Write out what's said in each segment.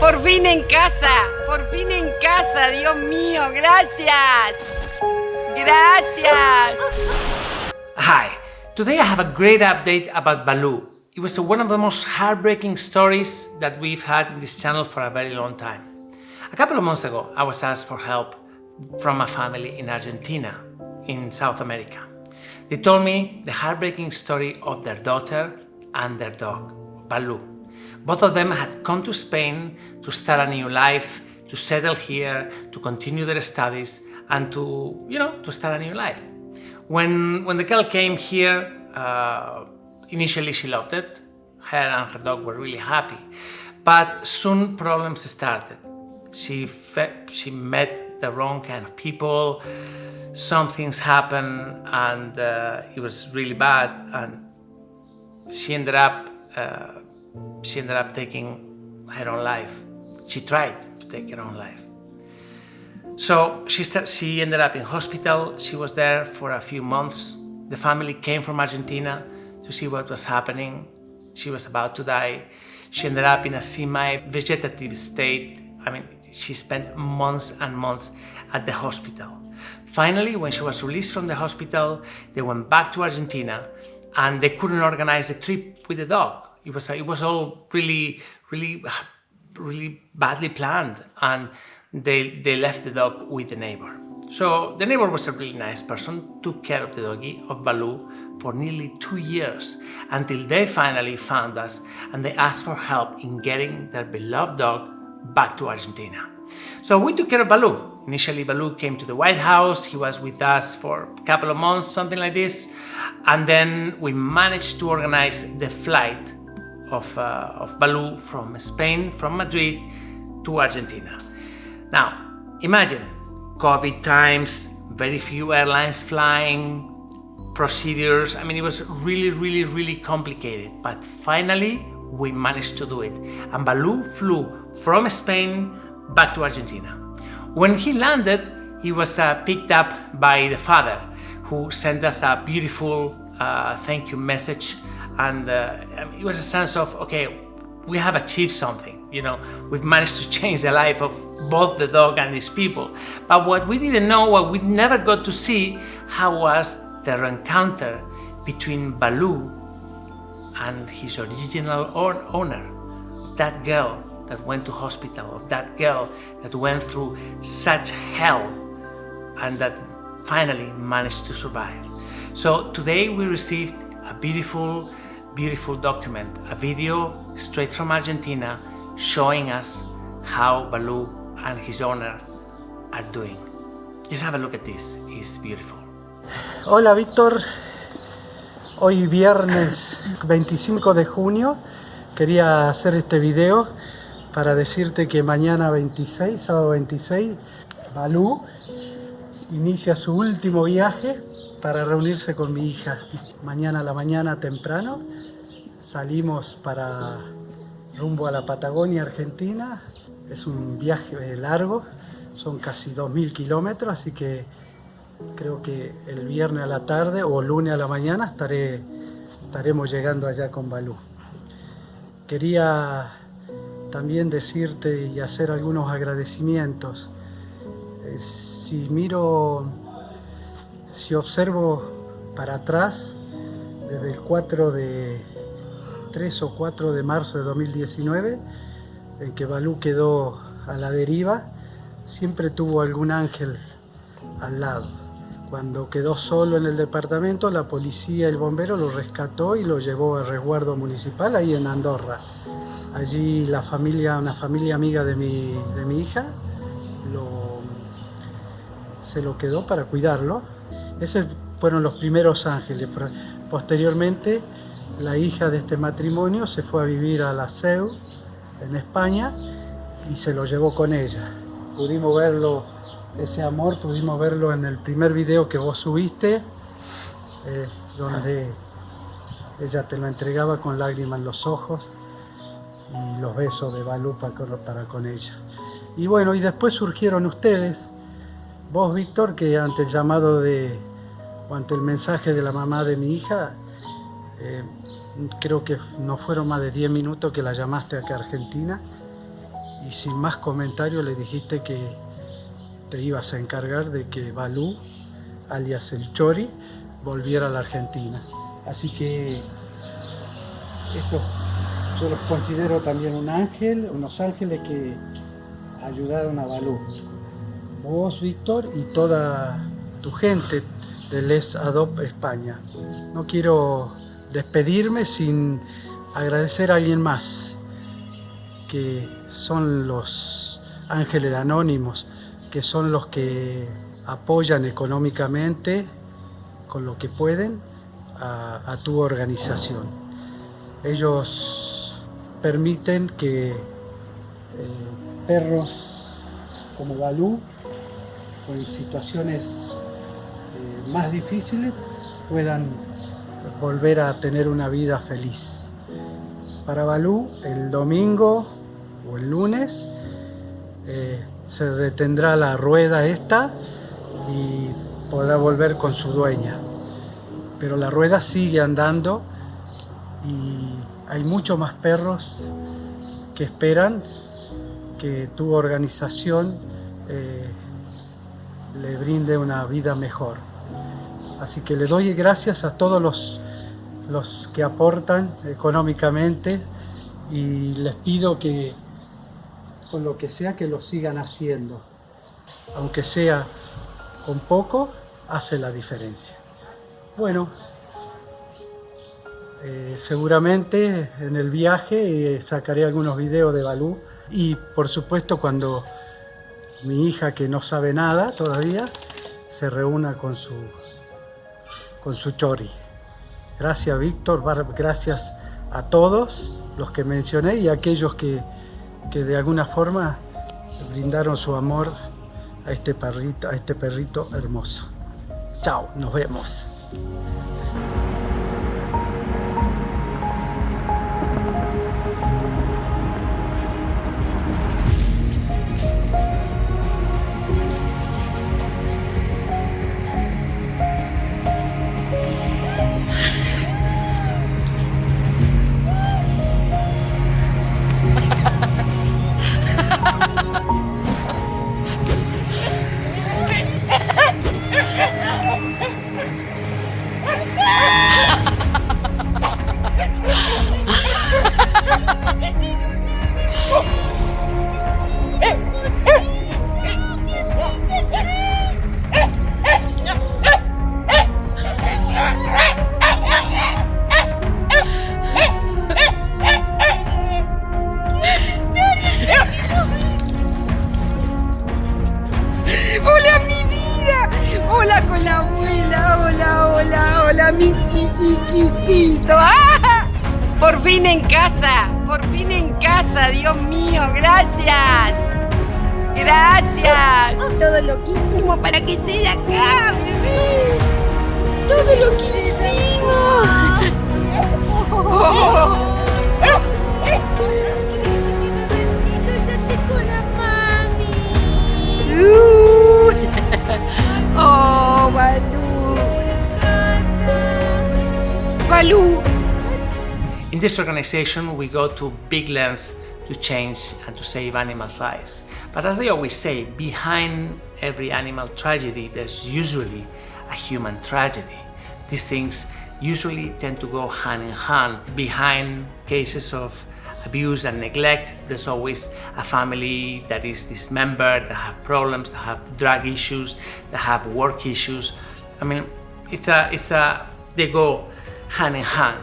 Por fin en casa, Dios mío, gracias. Gracias. Hi, today I have a great update about Balu. It was one of the most heartbreaking stories that we've had in this channel for a very long time. A couple of months ago, I was asked for help from a family in Argentina, in South America. They told me the heartbreaking story of their daughter and their dog, Balu. Both of them had come to Spain to start a new life, to settle here, to continue their studies, and to start a new life. When the girl came here, initially she loved it. Her and her dog were really happy, but soon problems started. She met the wrong kind of people. Some things happened, and it was really bad. And she ended up taking her own life. She tried to take her own life. So she ended up in hospital. She was there for a few months. The family came from Argentina to see what was happening. She was about to die. She ended up in a semi-vegetative state. I mean, she spent months and months at the hospital. Finally, when she was released from the hospital, they went back to Argentina, and they couldn't organize a trip with the dog. It was all really badly planned, and they left the dog with the neighbor. So the neighbor was a really nice person, took care of the doggy, of Balu, for nearly 2 years, until they finally found us and they asked for help in getting their beloved dog back to Argentina. So we took care of Balu. Initially, Balu came to the White House. He was with us for a couple of months, something like this. And then we managed to organize the flight of Balu from Spain, from Madrid, to Argentina. Now, imagine COVID times, very few airlines flying, procedures. I mean, it was really complicated, but finally we managed to do it. And Balu flew from Spain back to Argentina. When he landed, he was picked up by the father, who sent us a beautiful thank you message. And it was a sense of, okay, we have achieved something. We've managed to change the life of both the dog and these people. But what we didn't know, what we never got to see, how was the encounter between Balu and his original owner, of that girl that went to hospital, of that girl that went through such hell and that finally managed to survive. So today we received a beautiful document, a video straight from Argentina, showing us how Balu and his owner are doing. Just have a look at this, it's beautiful. Hola Víctor, hoy viernes 25 de junio quería hacer este video para decirte que mañana 26, sábado 26, Balu inicia su último viaje para reunirse con mi hija. Mañana a la mañana temprano salimos para rumbo a la Patagonia, Argentina. Es un viaje largo, son casi 2000 kilómetros, así que creo que el viernes a la tarde o lunes a la mañana estaremos llegando allá con Balu. Quería también decirte y hacer algunos agradecimientos. Si observo para atrás, desde el 3 o 4 de marzo de 2019, en que Balu quedó a la deriva, siempre tuvo algún ángel al lado. Cuando quedó solo en el departamento, la policía y el bombero lo rescató y lo llevó a resguardo municipal ahí en Andorra. Allí una familia amiga de mi hija se lo quedó para cuidarlo. Esos fueron los primeros ángeles. Posteriormente, la hija de este matrimonio se fue a vivir a la SEU en España y se lo llevó con ella. Pudimos verlo, ese amor, pudimos verlo en el primer video que vos subiste, donde ella te lo entregaba con lágrimas en los ojos y los besos de Balu para con ella. Y bueno, y después surgieron ustedes, vos Víctor, que ante el llamado o ante el mensaje de la mamá de mi hija, creo que no fueron más de 10 minutos que la llamaste acá a Argentina y sin más comentarios le dijiste que te ibas a encargar de que Balu, alias el Chori, volviera a la Argentina. Así que esto yo los considero también unos ángeles que ayudaron a Balu. Vos, Víctor, y toda tu gente de Les Adopt España. No quiero despedirme sin agradecer a alguien más, que son los ángeles anónimos, que son los que apoyan económicamente con lo que pueden a tu organización. Ellos permiten que perros como Balu, en situaciones más difíciles, puedan volver a tener una vida feliz. Para Balu, el domingo o el lunes se detendrá la rueda esta y podrá volver con su dueña. Pero la rueda sigue andando y hay muchos más perros que esperan que tu organización le brinde una vida mejor. Así que le doy gracias a todos los que aportan económicamente y les pido que con lo que sea que lo sigan haciendo, aunque sea con poco, hace la diferencia. Bueno, seguramente en el viaje sacaré algunos videos de Balu y por supuesto cuando mi hija, que no sabe nada todavía, se reúna con su Chori. Gracias, Víctor, gracias a todos los que mencioné y a aquellos que de alguna forma brindaron su amor a este perrito hermoso. Chao, nos vemos. ¡Hola, mi vida! ¡Hola con la abuela! ¡Hola, mi chiquitito! ¡Ah! ¡Por fin en casa! ¡Por fin en casa! ¡Dios mío! ¡Gracias! ¡Gracias! Todo lo que hicimos para que estés acá, bebé. Todo lo que hicimos. Oh. Oh, Balu. In this organization, we go to big lengths to change and to save animals' lives. But as they always say, behind every animal tragedy, there's usually a human tragedy. These things usually tend to go hand in hand. Behind cases of abuse and neglect, there's always a family that is dismembered, that have problems, that have drug issues, that have work issues. I mean, they go hand in hand.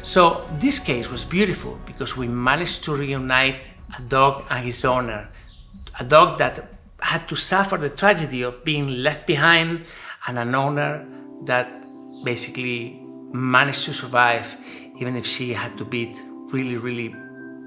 So this case was beautiful because we managed to reunite a dog and his owner, a dog that had to suffer the tragedy of being left behind, and an owner that basically managed to survive even if she had to beat really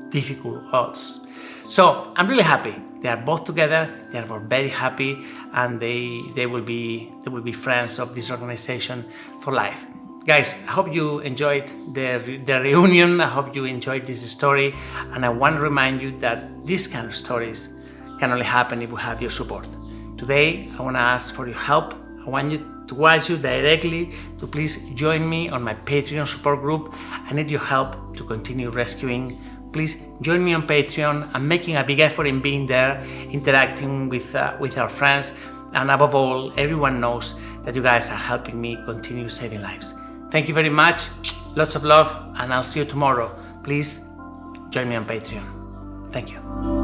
difficult odds. So I'm really happy. They are both together, they are very happy, and they will be friends of this organization for life. Guys, I hope you enjoyed the reunion. I hope you enjoyed this story, and I want to remind you that these kind of stories can only happen if we have your support. Today, I want to ask for your help. I want to ask you directly to please join me on my Patreon support group. I need your help to continue rescuing please join me on Patreon. I'm making a big effort in being there, interacting with our friends, and above all, everyone knows that you guys are helping me continue saving lives. Thank you very much, lots of love, and I'll see you tomorrow. Please join me on Patreon. Thank you.